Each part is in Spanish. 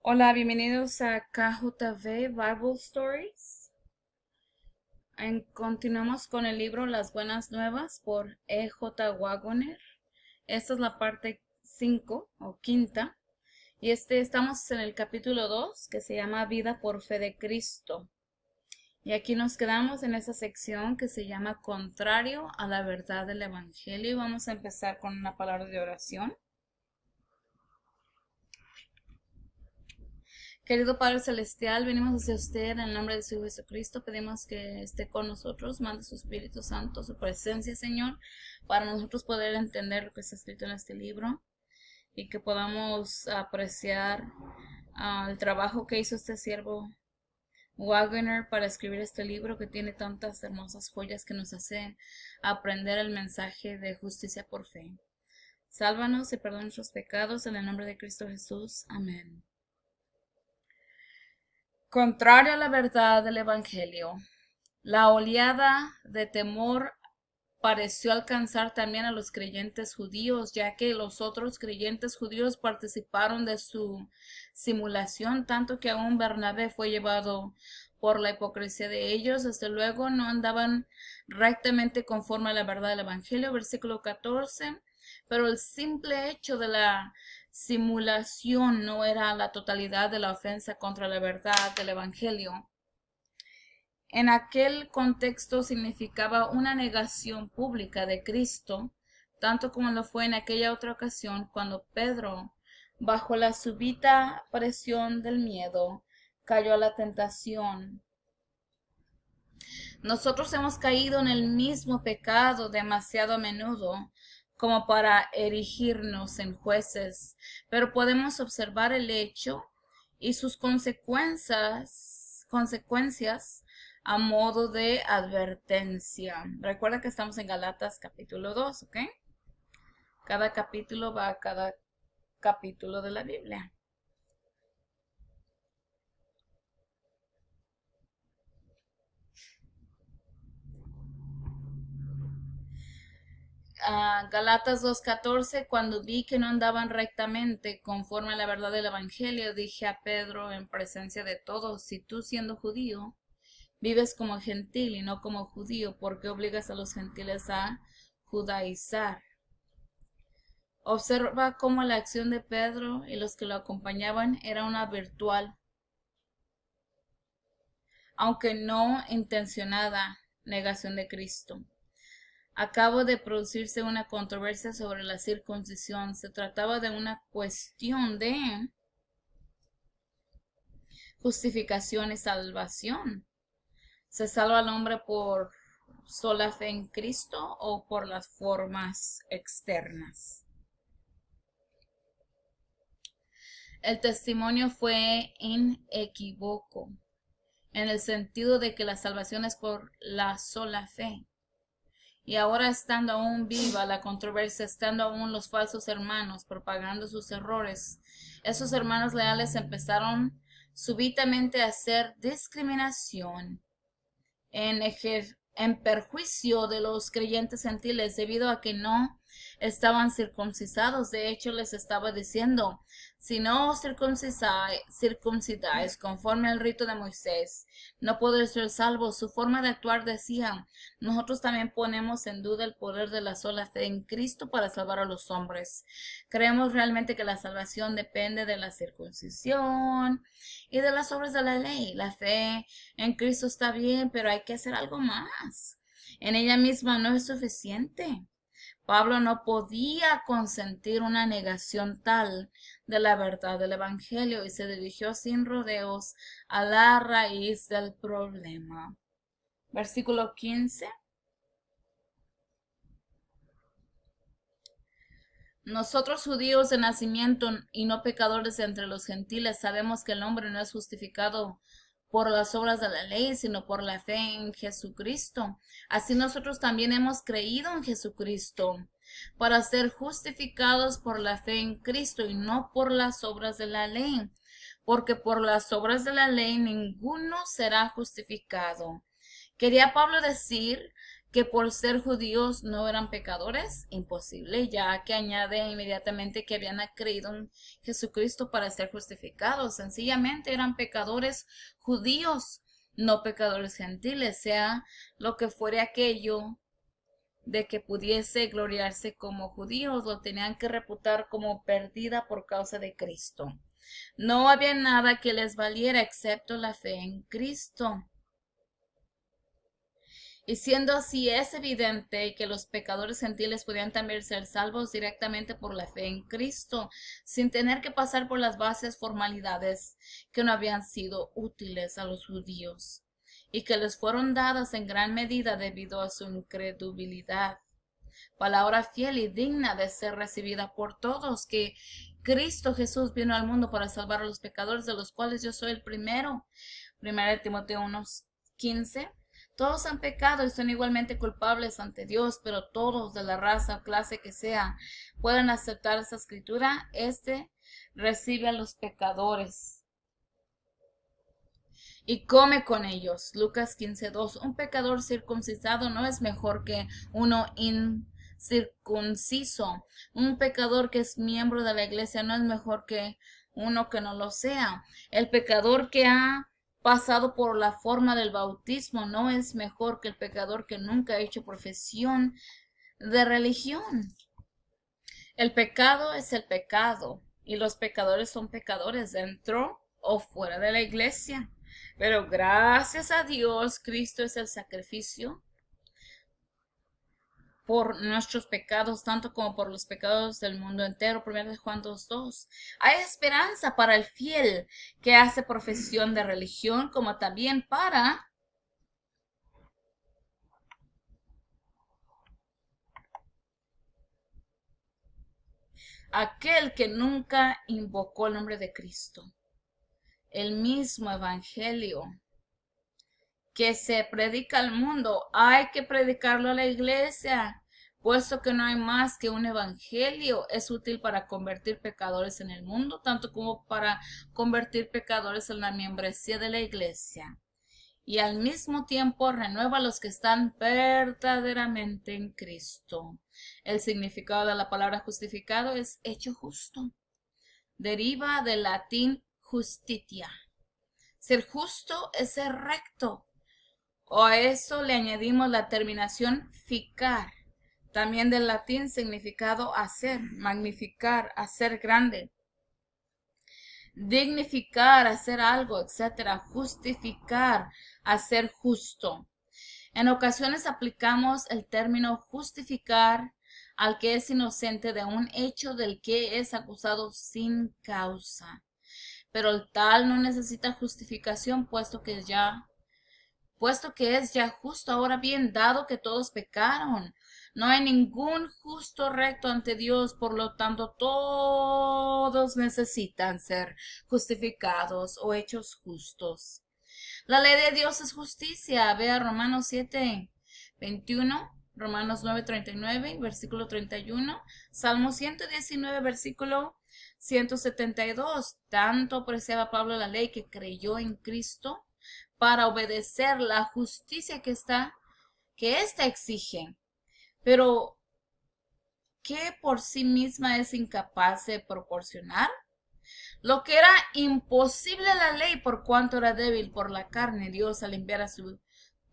Hola, bienvenidos a KJV Bible Stories. Continuamos con el libro Las Buenas Nuevas por E.J. Waggoner. Esta es la parte 5 o quinta. Y estamos en el capítulo 2 que se llama Vida por Fe de Cristo. Y aquí nos quedamos en esa sección que se llama Contrario a la verdad del Evangelio. Y vamos a empezar con una palabra de oración. Querido Padre Celestial, venimos hacia usted en el nombre de su Hijo Jesucristo. Pedimos que esté con nosotros, mande su Espíritu Santo, su presencia, Señor, para nosotros poder entender lo que está escrito en este libro y que podamos apreciar el trabajo que hizo este siervo Waggoner para escribir este libro que tiene tantas hermosas joyas que nos hace aprender el mensaje de justicia por fe. Sálvanos y perdona nuestros pecados en el nombre de Cristo Jesús. Amén. Contrario a la verdad del Evangelio, la oleada de temor pareció alcanzar también a los creyentes judíos, ya que los otros creyentes judíos participaron de su simulación, tanto que aún Bernabé fue llevado por la hipocresía de ellos. Desde luego no andaban rectamente conforme a la verdad del Evangelio, versículo 14, pero el simple hecho de la simulación no era la totalidad de la ofensa contra la verdad del Evangelio. En aquel contexto significaba una negación pública de Cristo, tanto como lo fue en aquella otra ocasión cuando Pedro, bajo la súbita presión del miedo, cayó a la tentación. Nosotros hemos caído en el mismo pecado demasiado a menudo como para erigirnos en jueces, pero podemos observar el hecho y sus consecuencias a modo de advertencia. Recuerda que estamos en Galatas capítulo 2, ¿ok? Cada capítulo va a cada capítulo de la Biblia. Galatas 2:14, cuando vi que no andaban rectamente conforme a la verdad del Evangelio, dije a Pedro en presencia de todos, si tú siendo judío vives como gentil y no como judío, ¿por qué obligas a los gentiles a judaizar? Observa cómo la acción de Pedro y los que lo acompañaban era una virtual, aunque no intencionada, negación de Cristo. Acabo de producirse una controversia sobre la circuncisión. Se trataba de una cuestión de justificación y salvación. ¿Se salva al hombre por sola fe en Cristo o por las formas externas? El testimonio fue inequívoco, en el sentido de que la salvación es por la sola fe. Y ahora estando aún viva la controversia, estando aún los falsos hermanos propagando sus errores, esos hermanos leales empezaron súbitamente a hacer discriminación en perjuicio de los creyentes gentiles debido a que no estaban circuncidados. De hecho, les estaba diciendo, si no os circuncidáis conforme al rito de Moisés, no podréis ser salvos. Su forma de actuar decía, nosotros también ponemos en duda el poder de la sola fe en Cristo para salvar a los hombres. Creemos realmente que la salvación depende de la circuncisión y de las obras de la ley. La fe en Cristo está bien, pero hay que hacer algo más. En ella misma no es suficiente. Pablo no podía consentir una negación tal de la verdad del Evangelio y se dirigió sin rodeos a la raíz del problema. Versículo 15. Nosotros judíos de nacimiento y no pecadores entre los gentiles sabemos que el hombre no es justificado por las obras de la ley, sino por la fe en Jesucristo. Así nosotros también hemos creído en Jesucristo para ser justificados por la fe en Cristo y no por las obras de la ley, porque por las obras de la ley ninguno será justificado. Quería Pablo decir que por ser judíos no eran pecadores, imposible, ya que añade inmediatamente que habían creído en Jesucristo para ser justificados. Sencillamente eran pecadores judíos, no pecadores gentiles, sea lo que fuere aquello de que pudiese gloriarse como judíos, lo tenían que reputar como perdida por causa de Cristo. No había nada que les valiera excepto la fe en Cristo. Y siendo así, es evidente que los pecadores gentiles podían también ser salvos directamente por la fe en Cristo, sin tener que pasar por las bases formalidades que no habían sido útiles a los judíos y que les fueron dadas en gran medida debido a su incredulidad. Palabra fiel y digna de ser recibida por todos, que Cristo Jesús vino al mundo para salvar a los pecadores, de los cuales yo soy el primero. 1 Timoteo 1:15. Todos han pecado y son igualmente culpables ante Dios, pero todos, de la raza o clase que sea, pueden aceptar esa escritura. Recibe a los pecadores y come con ellos. Lucas 15:2. Un pecador circuncisado no es mejor que uno incircunciso. Un pecador que es miembro de la iglesia no es mejor que uno que no lo sea. El pecador que ha pasado por la forma del bautismo no es mejor que el pecador que nunca ha hecho profesión de religión. El pecado es el pecado y los pecadores son pecadores dentro o fuera de la iglesia. Pero gracias a Dios, Cristo es el sacrificio por nuestros pecados, tanto como por los pecados del mundo entero. 1 Juan 2:2. Hay esperanza para el fiel que hace profesión de religión, como también para aquel que nunca invocó el nombre de Cristo. El mismo evangelio que se predica al mundo, hay que predicarlo a la iglesia, puesto que no hay más que un evangelio. Es útil para convertir pecadores en el mundo, tanto como para convertir pecadores en la membresía de la iglesia. Y al mismo tiempo renueva a los que están verdaderamente en Cristo. El significado de la palabra justificado es hecho justo. Deriva del latín justitia. Ser justo es ser recto. O a eso le añadimos la terminación ficar, también del latín significado hacer, magnificar, hacer grande, dignificar, hacer algo, etc. Justificar, hacer justo. En ocasiones aplicamos el término justificar al que es inocente de un hecho del que es acusado sin causa. Pero el tal no necesita justificación, puesto que es ya justo. Ahora bien, dado que todos pecaron, no hay ningún justo recto ante Dios, por lo tanto todos necesitan ser justificados o hechos justos. La ley de Dios es justicia. Vea Romanos 7:21, Romanos 9:39, versículo 31, Salmo 119, versículo 172. Tanto apreciaba Pablo la ley que creyó en Cristo para obedecer la justicia que ésta exige, pero que por sí misma es incapaz de proporcionar. Lo que era imposible a la ley por cuanto era débil por la carne, Dios al enviar a su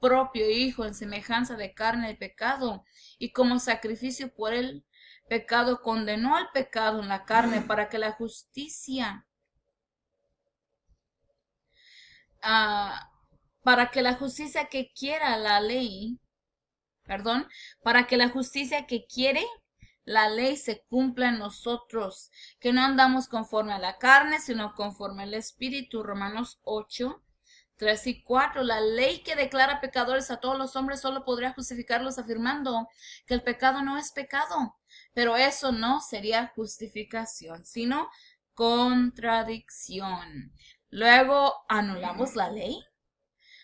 propio Hijo en semejanza de carne el pecado, y como sacrificio por el pecado condenó al pecado en la carne para que la justicia para que la justicia que quiera la ley, perdón, para que la justicia que quiere la ley se cumpla en nosotros, que no andamos conforme a la carne, sino conforme al Espíritu. Romanos 8:3 y 4. La ley que declara pecadores a todos los hombres solo podría justificarlos afirmando que el pecado no es pecado, pero eso no sería justificación, sino contradicción. Luego, ¿anulamos la ley?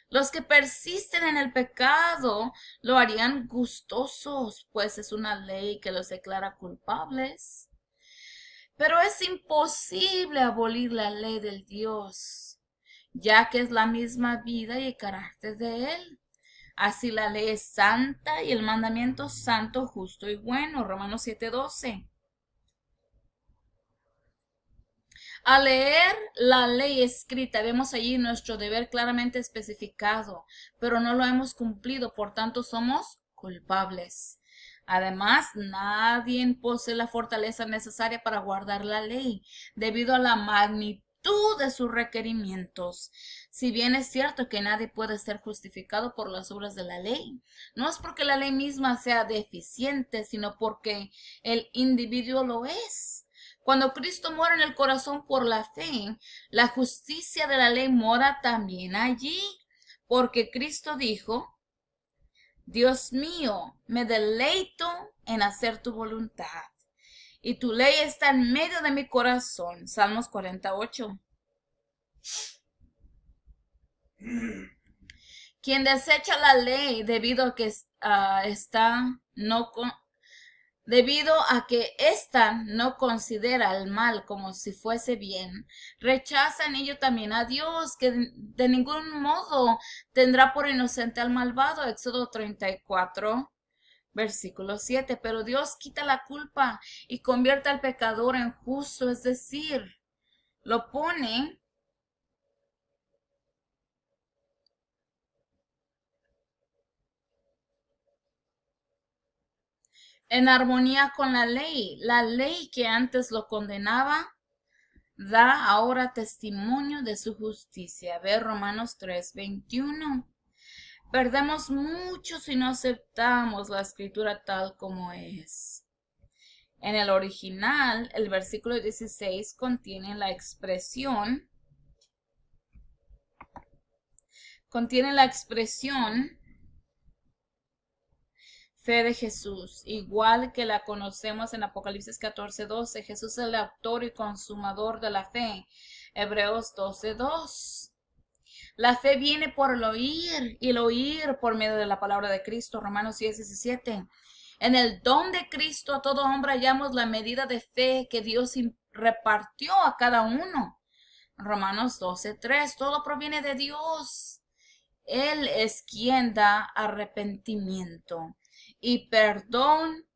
Los que persisten en el pecado lo harían gustosos, pues es una ley que los declara culpables. Pero es imposible abolir la ley del Dios, ya que es la misma vida y el carácter de Él. Así la ley es santa y el mandamiento santo, justo y bueno. Romanos 7:12. Al leer la ley escrita, vemos allí nuestro deber claramente especificado, pero no lo hemos cumplido, por tanto somos culpables. Además, nadie posee la fortaleza necesaria para guardar la ley, debido a la magnitud de sus requerimientos. Si bien es cierto que nadie puede ser justificado por las obras de la ley, no es porque la ley misma sea deficiente, sino porque el individuo lo es. Cuando Cristo mora en el corazón por la fe, la justicia de la ley mora también allí, porque Cristo dijo: Dios mío, me deleito en hacer tu voluntad, y tu ley está en medio de mi corazón. Salmos 48. Quien desecha la ley debido a que ésta no considera el mal como si fuese bien, rechaza en ello también a Dios, que de ningún modo tendrá por inocente al malvado. Éxodo 34, versículo 7. Pero Dios quita la culpa y convierte al pecador en justo, es decir, lo pone en armonía con la ley. La ley que antes lo condenaba da ahora testimonio de su justicia. Ve Romanos 3:21. Perdemos mucho si no aceptamos la escritura tal como es. En el original, el versículo 16 contiene la expresión fe de Jesús, igual que la conocemos en Apocalipsis 14:12. Jesús es el autor y consumador de la fe. Hebreos 12:2. La fe viene por el oír, y el oír por medio de la palabra de Cristo. Romanos 10:17. En el don de Cristo a todo hombre hallamos la medida de fe que Dios repartió a cada uno. Romanos 12:3. Todo proviene de Dios. Él es quien da arrepentimiento y perdón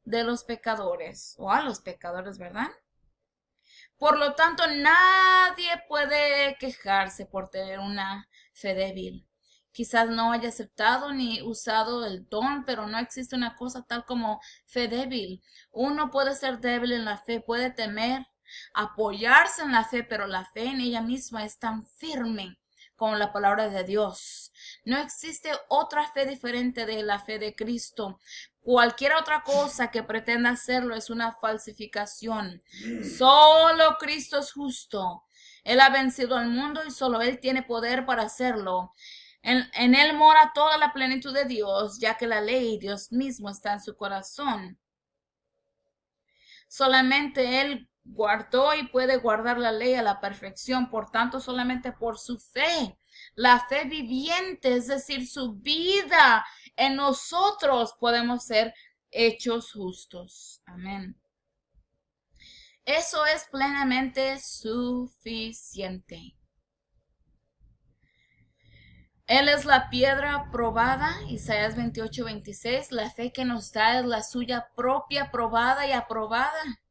de los pecadores, o a los pecadores, ¿verdad? Por lo tanto, nadie puede quejarse por tener una fe débil. Quizás no haya aceptado ni usado el don, pero no existe una cosa tal como fe débil. Uno puede ser débil en la fe, puede temer, apoyarse en la fe, pero la fe en ella misma es tan firme como la palabra de Dios. No existe otra fe diferente de la fe de Cristo. Cualquier otra cosa que pretenda hacerlo es una falsificación. Solo Cristo es justo. Él ha vencido al mundo y solo Él tiene poder para hacerlo. En Él mora toda la plenitud de Dios, ya que la ley, Dios mismo, está en su corazón. Solamente Él guardó y puede guardar la ley a la perfección, por tanto, solamente por su fe, la fe viviente, es decir, su vida en nosotros, podemos ser hechos justos. Amén. Eso es plenamente suficiente. Él es la piedra probada, Isaías 28:26. La fe que nos da es la suya propia, probada y aprobada.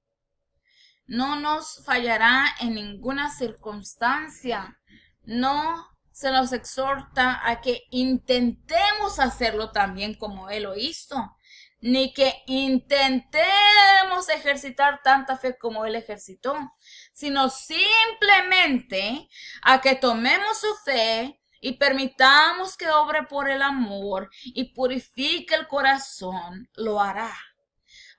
No nos fallará en ninguna circunstancia. No se nos exhorta a que intentemos hacerlo también como Él lo hizo, ni que intentemos ejercitar tanta fe como Él ejercitó, sino simplemente a que tomemos su fe y permitamos que obre por el amor y purifique el corazón. Lo hará.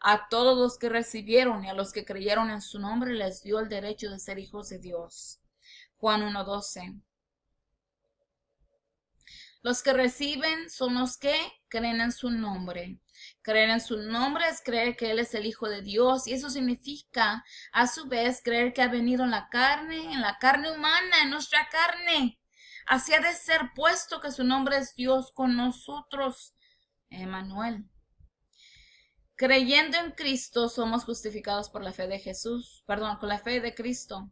A todos los que recibieron y a los que creyeron en su nombre les dio el derecho de ser hijos de Dios. Juan 1:12. Los que reciben son los que creen en su nombre. Creer en su nombre es creer que Él es el Hijo de Dios, y eso significa, a su vez, creer que ha venido en la carne humana, en nuestra carne. Así ha de ser, puesto que su nombre es Dios con nosotros, Emmanuel. Creyendo en Cristo somos justificados por la fe de Jesús, con la fe de Cristo.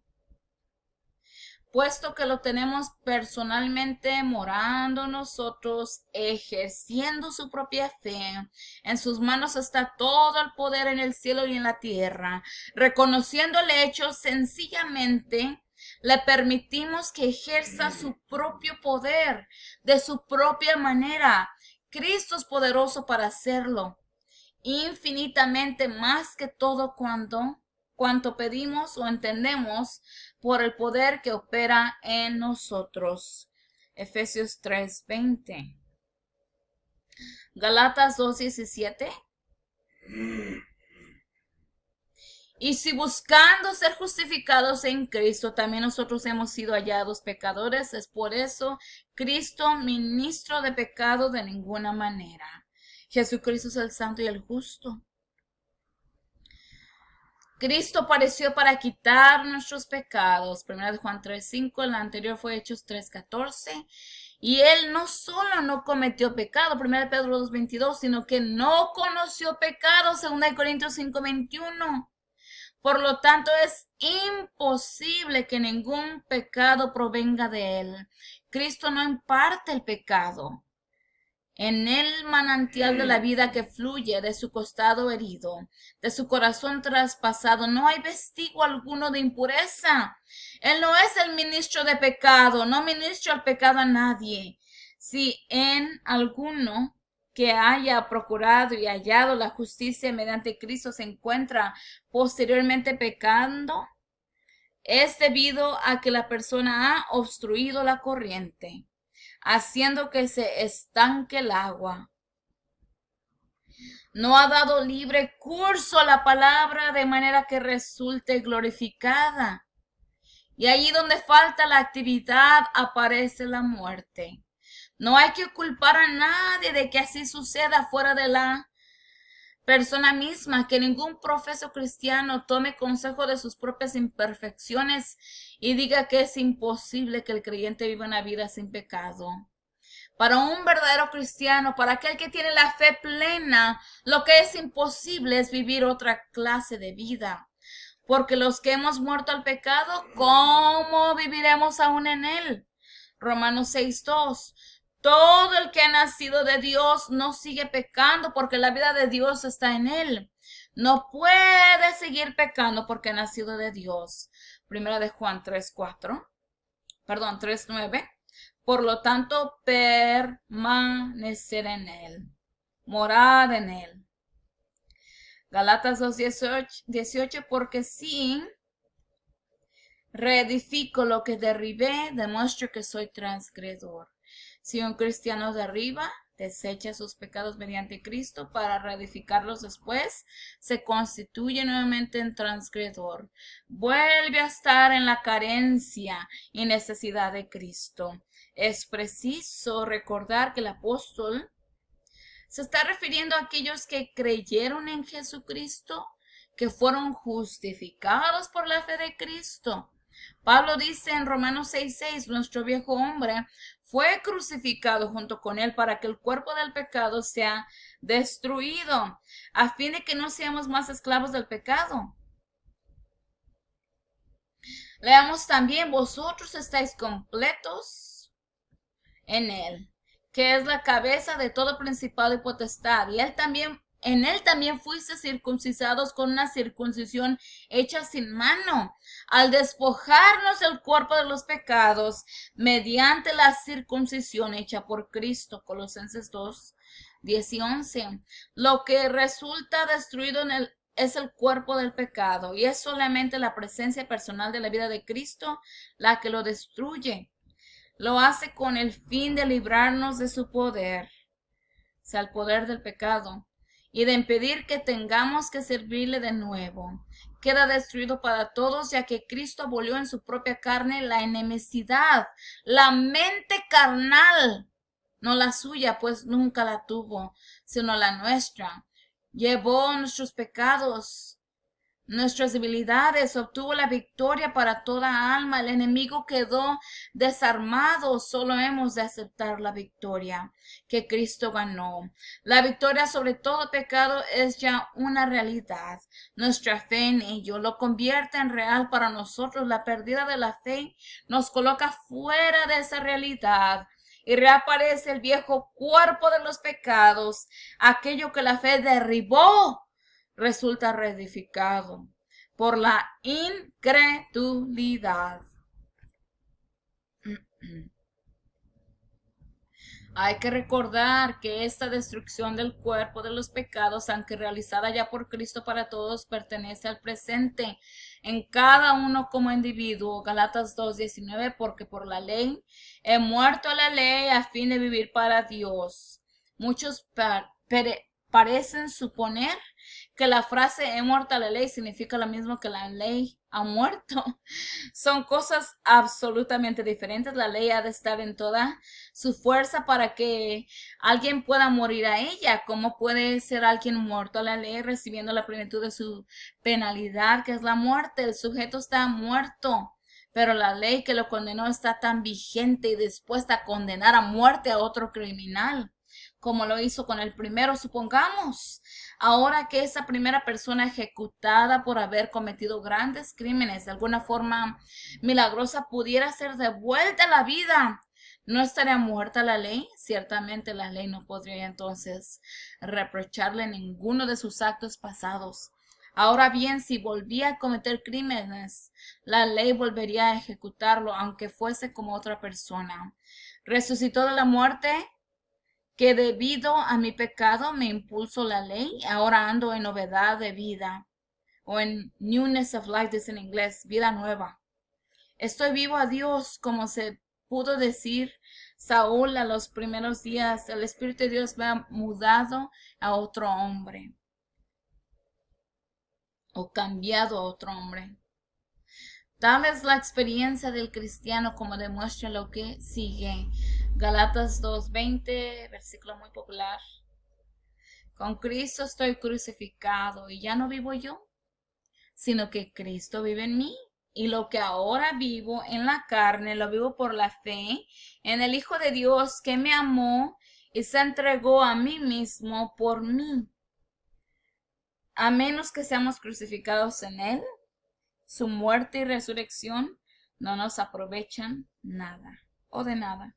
puesto que lo tenemos personalmente morando nosotros, ejerciendo su propia fe. En sus manos está todo el poder en el cielo y en la tierra. Reconociendo el hecho, sencillamente le permitimos que ejerza su propio poder de su propia manera. Cristo es poderoso para hacerlo, infinitamente más que todo cuanto pedimos o entendemos por el poder que opera en nosotros. Efesios 3:20. Galatas 2:17. Y si buscando ser justificados en Cristo, también nosotros hemos sido hallados pecadores, es por eso Cristo, ministro de pecado de ninguna manera. Jesucristo es el santo y el justo. Cristo apareció para quitar nuestros pecados. 1 Juan 3:5, el anterior fue Hechos 3:14. Y él no solo no cometió pecado, 1 Pedro 2:22, sino que no conoció pecado, 2 Corintios 5:21. Por lo tanto, es imposible que ningún pecado provenga de él. Cristo no imparte el pecado. En el manantial de la vida que fluye de su costado herido, de su corazón traspasado, no hay vestigio alguno de impureza. Él no es el ministro de pecado, no ministra el pecado a nadie. Si en alguno que haya procurado y hallado la justicia mediante Cristo se encuentra posteriormente pecando, es debido a que la persona ha obstruido la corriente, haciendo que se estanque el agua. No ha dado libre curso a la palabra de manera que resulte glorificada. Y allí donde falta la actividad aparece la muerte. No hay que culpar a nadie de que así suceda fuera de la persona misma, que ningún profeso cristiano tome consejo de sus propias imperfecciones y diga que es imposible que el creyente viva una vida sin pecado. Para un verdadero cristiano, para aquel que tiene la fe plena, lo que es imposible es vivir otra clase de vida. Porque los que hemos muerto al pecado, ¿cómo viviremos aún en él? Romanos 6:2. Todo el que ha nacido de Dios no sigue pecando porque la vida de Dios está en él. No puede seguir pecando porque ha nacido de Dios. Primera de Juan 3:9. Por lo tanto, permanecer en él, morar en él. Galatas 2:18, porque si reedifico lo que derribé, demuestro que soy transgredor. Si un cristiano derriba, desecha sus pecados mediante Cristo para reedificarlos después, se constituye nuevamente en transgredor. Vuelve a estar en la carencia y necesidad de Cristo. Es preciso recordar que el apóstol se está refiriendo a aquellos que creyeron en Jesucristo, que fueron justificados por la fe de Cristo. Pablo dice en Romanos 6:6, nuestro viejo hombre fue crucificado junto con él para que el cuerpo del pecado sea destruido, a fin de que no seamos más esclavos del pecado. Leamos también, vosotros estáis completos en él, que es la cabeza de todo principado y potestad, y en él también fuiste circuncidados con una circuncisión hecha sin mano, al despojarnos el cuerpo de los pecados mediante la circuncisión hecha por Cristo. Colosenses 2:10 y 11. Lo que resulta destruido es el cuerpo del pecado, y es solamente la presencia personal de la vida de Cristo la que lo destruye. Lo hace con el fin de librarnos de su poder, o sea, el poder del pecado, y de impedir que tengamos que servirle de nuevo. Queda destruido para todos, ya que Cristo abolió en su propia carne la enemistad, la mente carnal, no la suya, pues nunca la tuvo, sino la nuestra. Llevó nuestros pecados nuestras debilidades, obtuvo la victoria para toda alma. El enemigo quedó desarmado. Solo hemos de aceptar la victoria que Cristo ganó. La victoria sobre todo pecado es ya una realidad. Nuestra fe en ello lo convierte en real para nosotros. La pérdida de la fe nos coloca fuera de esa realidad. Y reaparece el viejo cuerpo de los pecados. Aquello que la fe derribó resulta reedificado por la incredulidad. Hay que recordar que esta destrucción del cuerpo de los pecados, aunque realizada ya por Cristo para todos, pertenece al presente en cada uno como individuo. Galatas 2:19, porque por la ley he muerto a la ley a fin de vivir para Dios. Muchos parecen suponer que la frase he muerto a la ley significa lo mismo que la ley ha muerto. Son cosas absolutamente diferentes. La ley ha de estar en toda su fuerza para que alguien pueda morir a ella. ¿Cómo puede ser alguien muerto a la ley recibiendo la plenitud de su penalidad, que es la muerte? El sujeto está muerto, pero la ley que lo condenó está tan vigente y dispuesta a condenar a muerte a otro criminal, como lo hizo con el primero. Supongamos ahora que esa primera persona ejecutada por haber cometido grandes crímenes de alguna forma milagrosa pudiera ser devuelta a la vida. ¿No estaría muerta la ley? Ciertamente la ley no podría entonces reprocharle ninguno de sus actos pasados. Ahora bien, si volvía a cometer crímenes, la ley volvería a ejecutarlo, aunque fuese como otra persona. Resucitó de la muerte, que debido a mi pecado me impulsó la ley. Ahora ando en novedad de vida, o en newness of life, dice en inglés, vida nueva. Estoy vivo a Dios, como se pudo decir Saúl a los primeros días. El Espíritu de Dios me ha mudado a otro hombre, o cambiado a otro hombre. Tal es la experiencia del cristiano, como demuestra lo que sigue. Galatas 2:20, versículo muy popular. Con Cristo estoy crucificado y ya no vivo yo, sino que Cristo vive en mí. Y lo que ahora vivo en la carne, lo vivo por la fe en el Hijo de Dios que me amó y se entregó a mí mismo por mí. A menos que seamos crucificados en Él, su muerte y resurrección no nos aprovechan nada o de nada.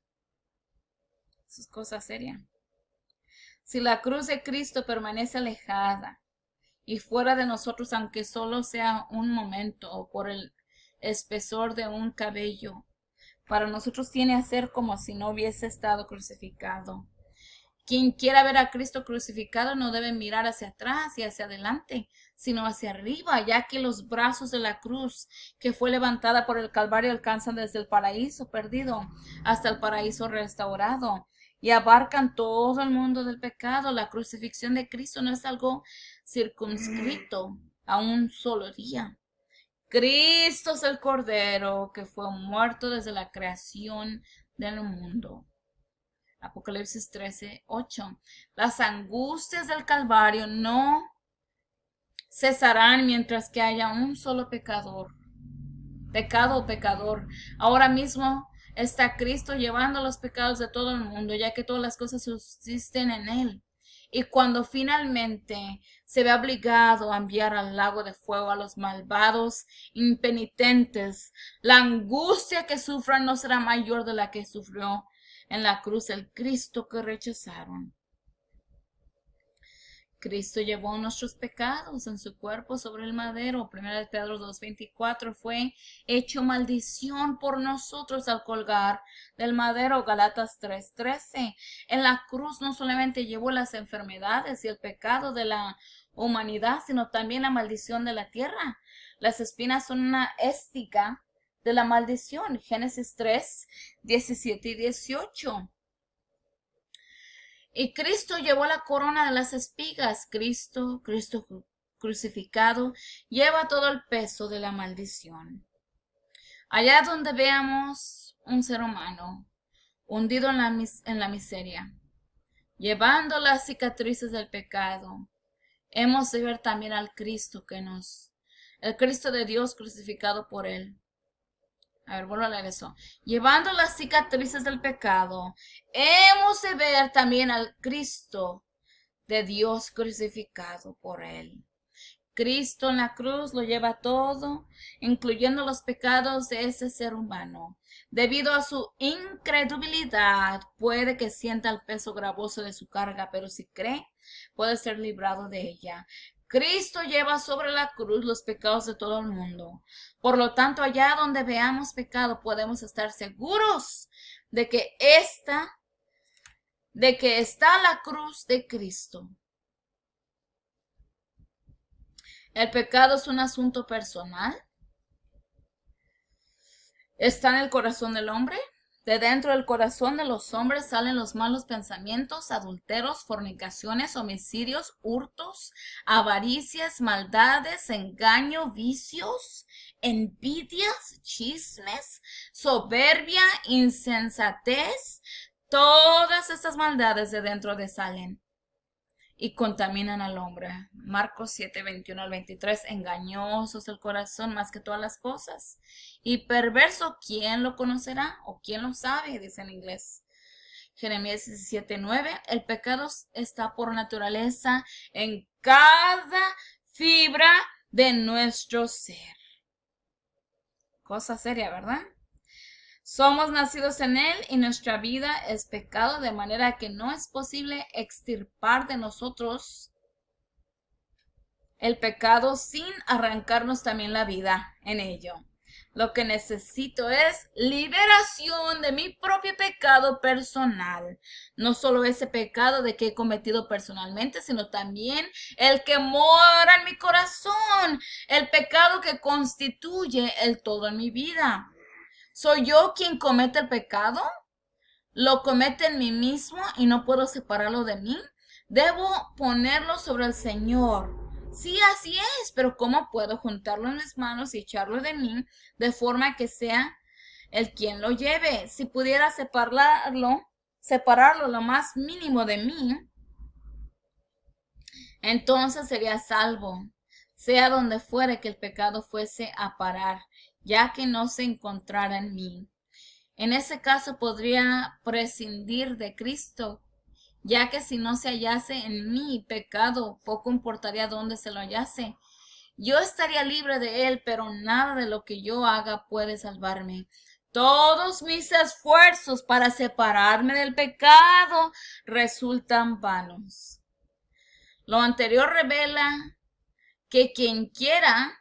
Eso es cosa seria. Si la cruz de Cristo permanece alejada y fuera de nosotros, aunque solo sea un momento o por el espesor de un cabello, para nosotros tiene a ser como si no hubiese estado crucificado. Quien quiera ver a Cristo crucificado no debe mirar hacia atrás y hacia adelante, sino hacia arriba, ya que los brazos de la cruz que fue levantada por el Calvario alcanzan desde el paraíso perdido hasta el paraíso restaurado y abarcan todo el mundo del pecado. La crucifixión de Cristo no es algo circunscrito a un solo día. Cristo es el Cordero que fue muerto desde la creación del mundo. Apocalipsis 13:8. Las angustias del Calvario no cesarán mientras que haya un solo pecado o pecador. Ahora mismo está Cristo llevando los pecados de todo el mundo, ya que todas las cosas subsisten en Él. Y cuando finalmente se ve obligado a enviar al lago de fuego a los malvados impenitentes, la angustia que sufran no será mayor de la que sufrió en la cruz el Cristo que rechazaron. Cristo llevó nuestros pecados en su cuerpo sobre el madero. 1 Pedro 2:24, fue hecho maldición por nosotros al colgar del madero. Galatas 3:13. En la cruz no solamente llevó las enfermedades y el pecado de la humanidad, sino también la maldición de la tierra. Las espinas son una estiga de la maldición. Génesis 3:17 y 18. Y Cristo llevó la corona de las espigas. Cristo crucificado, lleva todo el peso de la maldición. Allá donde veamos un ser humano hundido en la miseria, llevando las cicatrices del pecado, hemos de ver también al Cristo que nos el Cristo de Dios crucificado por él. A ver, vuelvo a leer eso. Llevando las cicatrices del pecado, hemos de ver también al Cristo de Dios crucificado por él. Cristo en la cruz lo lleva todo, incluyendo los pecados de ese ser humano. Debido a su incredulidad, puede que sienta el peso gravoso de su carga, pero si cree, puede ser librado de ella. Cristo lleva sobre la cruz los pecados de todo el mundo. Por lo tanto, allá donde veamos pecado, podemos estar seguros de que está la cruz de Cristo. El pecado es un asunto personal. Está en el corazón del hombre. De dentro del corazón de los hombres salen los malos pensamientos, adulteros, fornicaciones, homicidios, hurtos, avaricias, maldades, engaño, vicios, envidias, chismes, soberbia, insensatez. Todas estas maldades de dentro salen y contaminan al hombre. Marcos 7, 21 al 23. Engañoso es el corazón más que todas las cosas. Y perverso, ¿quién lo conocerá? ¿O quién lo sabe? Dice en inglés. Jeremías 17, 9. El pecado está por naturaleza en cada fibra de nuestro ser. Cosa seria, ¿verdad? Somos nacidos en él y nuestra vida es pecado, de manera que no es posible extirpar de nosotros el pecado sin arrancarnos también la vida en ello. Lo que necesito es liberación de mi propio pecado personal. No solo ese pecado de que he cometido personalmente, sino también el que mora en mi corazón, el pecado que constituye el todo en mi vida. ¿Soy yo quien comete el pecado? ¿Lo comete en mí mismo y no puedo separarlo de mí? Debo ponerlo sobre el Señor. Sí, así es, pero ¿cómo puedo juntarlo en mis manos y echarlo de mí de forma que sea el quien lo lleve? Si pudiera separarlo lo más mínimo de mí, entonces sería salvo, sea donde fuere que el pecado fuese a parar, ya que no se encontrara en mí. En ese caso podría prescindir de Cristo, ya que si no se hallase en mí pecado, poco importaría dónde se lo hallase. Yo estaría libre de él, pero nada de lo que yo haga puede salvarme. Todos mis esfuerzos para separarme del pecado resultan vanos. Lo anterior revela que quien quiera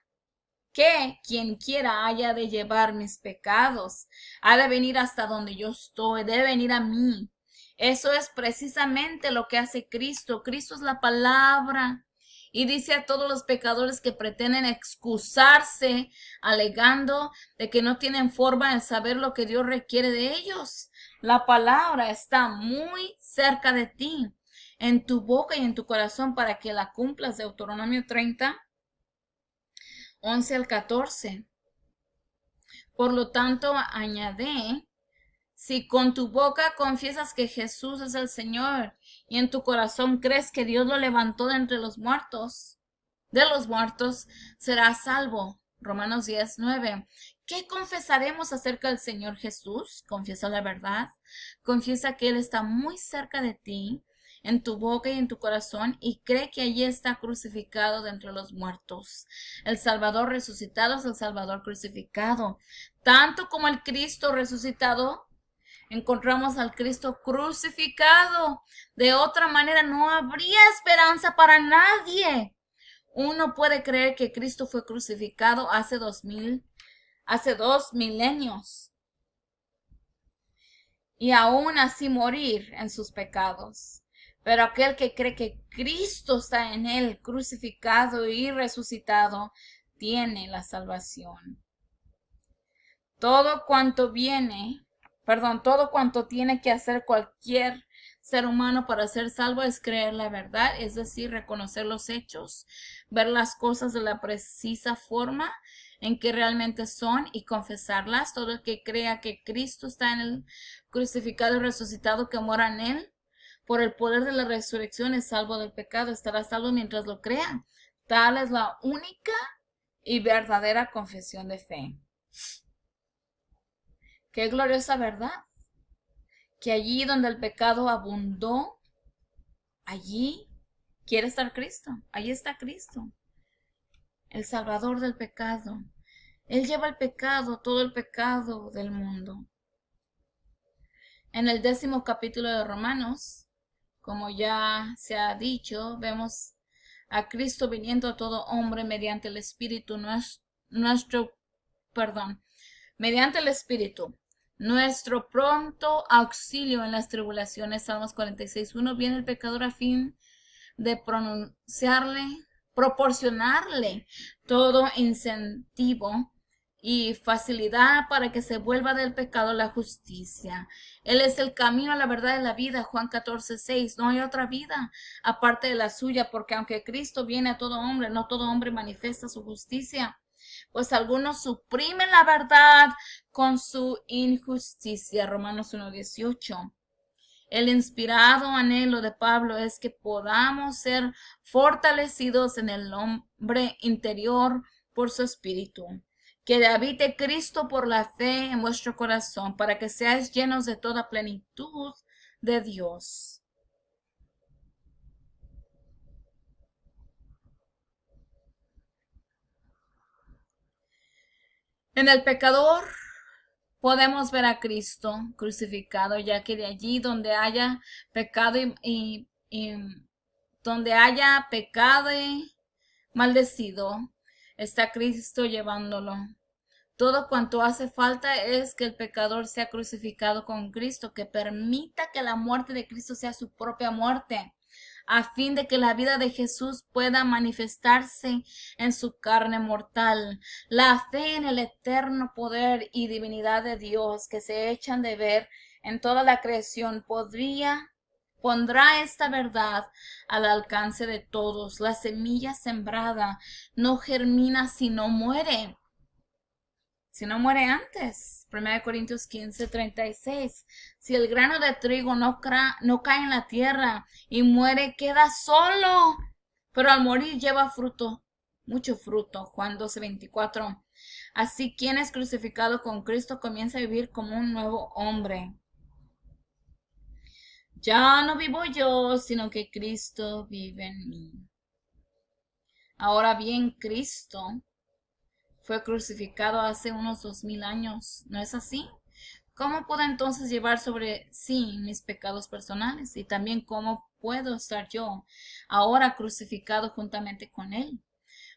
haya de llevar mis pecados, ha de venir hasta donde yo estoy, debe venir a mí. Eso es precisamente lo que hace Cristo. Cristo es la palabra. Y dice a todos los pecadores que pretenden excusarse, alegando de que no tienen forma de saber lo que Dios requiere de ellos. La palabra está muy cerca de ti, en tu boca y en tu corazón, para que la cumplas. Deuteronomio 30. 11 al 14. Por lo tanto, añade, si con tu boca confiesas que Jesús es el Señor y en tu corazón crees que Dios lo levantó de entre los muertos, serás salvo. Romanos 10, 9. ¿Qué confesaremos acerca del Señor Jesús? Confiesa la verdad. Confiesa que Él está muy cerca de ti, en tu boca y en tu corazón, y cree que allí está crucificado de entre los muertos. El Salvador resucitado es el Salvador crucificado. Tanto como el Cristo resucitado, encontramos al Cristo crucificado. De otra manera no habría esperanza para nadie. Uno puede creer que Cristo fue crucificado hace 2 milenios y aún así morir en sus pecados. Pero aquel que cree que Cristo está en él, crucificado y resucitado, tiene la salvación. Todo cuanto tiene que hacer cualquier ser humano para ser salvo es creer la verdad, es decir, reconocer los hechos, ver las cosas de la precisa forma en que realmente son y confesarlas. Todo el que crea que Cristo está en el crucificado y resucitado, que mora en él, por el poder de la resurrección es salvo del pecado, estará salvo mientras lo crea. Tal es la única y verdadera confesión de fe. Qué gloriosa verdad, que allí donde el pecado abundó, allí quiere estar Cristo, allí está Cristo, el Salvador del pecado. Él lleva el pecado, todo el pecado del mundo. En el 10º capítulo de Romanos, como ya se ha dicho, vemos a Cristo viniendo a todo hombre mediante el Espíritu mediante el Espíritu, nuestro pronto auxilio en las tribulaciones. Salmos 46:1. Viene el pecador a fin de proporcionarle todo incentivo y facilidad para que se vuelva del pecado la justicia. Él es el camino, la verdad y la vida. Juan 14:6. No hay otra vida aparte de la suya, porque aunque Cristo viene a todo hombre, no todo hombre manifiesta su justicia, pues algunos suprimen la verdad con su injusticia. Romanos 1:18. El inspirado anhelo de Pablo es que podamos ser fortalecidos en el hombre interior por su espíritu. Que habite Cristo por la fe en vuestro corazón, para que seáis llenos de toda plenitud de Dios. En el pecador podemos ver a Cristo crucificado, ya que de allí donde haya pecado y donde haya pecado y maldecido, está Cristo llevándolo. Todo cuanto hace falta es que el pecador sea crucificado con Cristo, que permita que la muerte de Cristo sea su propia muerte, a fin de que la vida de Jesús pueda manifestarse en su carne mortal. La fe en el eterno poder y divinidad de Dios que se echan de ver en toda la creación pondrá esta verdad al alcance de todos. La semilla sembrada no germina si no muere antes. 1 Corintios 15:36. Si el grano de trigo no cae en la tierra y muere, queda solo, pero al morir lleva fruto, mucho fruto. Juan 12:24. Así quien es crucificado con Cristo comienza a vivir como un nuevo hombre. Ya no vivo yo, sino que Cristo vive en mí. Ahora bien, Cristo fue crucificado hace unos 2000 años, ¿no es así? ¿Cómo puedo entonces llevar sobre sí mis pecados personales? Y también cómo puedo estar yo ahora crucificado juntamente con Él.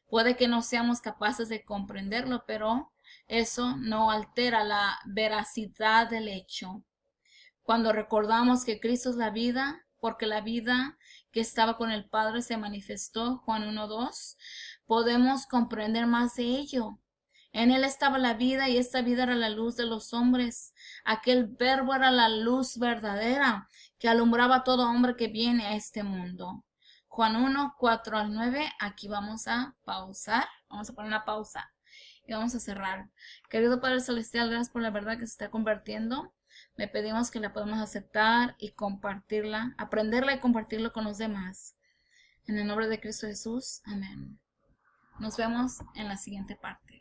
Puede que no seamos capaces de comprenderlo, pero eso no altera la veracidad del hecho. Cuando recordamos que Cristo es la vida, porque la vida que estaba con el Padre se manifestó, Juan 1:2, podemos comprender más de ello. En Él estaba la vida y esta vida era la luz de los hombres. Aquel verbo era la luz verdadera que alumbraba a todo hombre que viene a este mundo. Juan 1:4-9. Aquí vamos a pausar. Vamos a poner una pausa y vamos a cerrar. Querido Padre Celestial, gracias por la verdad que se está convirtiendo. Le pedimos que la podamos aceptar y compartirla, aprenderla y compartirlo con los demás. En el nombre de Cristo Jesús, amén. Nos vemos en la siguiente parte.